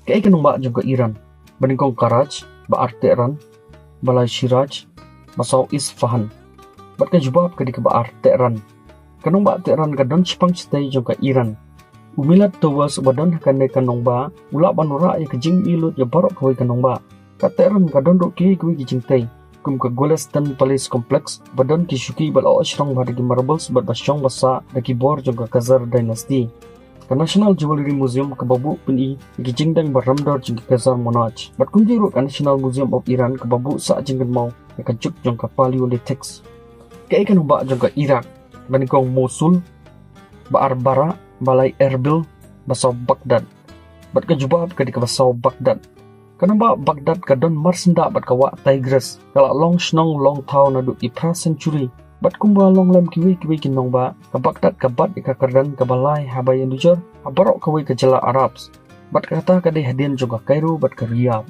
Kaya kanong ba dyan ka Iran, baningkong Karaj, ba Teheran, balay Shiraj, basaw Isfahan. Ba't ka jubab ka di ka ba Teheran? Kanong ba Teheran ka doon sipang stay dyan ka Iran. Umilat tawas ubadon hakanay kanong ba, wala ba nura ay kajing ilot ya barok kaway kanong ba. Ka Teheran ka doon do kiyay kaway kajing tay. Kum ka Golestan Palace Complex, badon kisuki balao asyrang bahagi marbles bat basyong basa nakibor dyan ka Khazar Dynasty. Ka National Jewelry Museum kababu pini gijingdang baramdar jeng Khazar Monarch. Bat kung jiro ka National Museum of Iran kababu sa jenggan mau nakajuk jeng ka Paleolithics. Kaya kanong ba jeng ka Iraq, banikong Mosul, Baarbara, balay Erbil, basaw Baghdad. Bat ka jubab ka di ka basaw Baghdad. Kanong ba Baghdad ka don marsenda bat ka wa Tigris, kala long snong long tao na do ipra century. Bat kumba long lem kiwi kinong ba ka Baghdad ka bat ikakardan ka balay habay Nujar, habarok kaway ka jala Arabs. Bat kata ka di hadian juga Cairo bat ka Riyadh.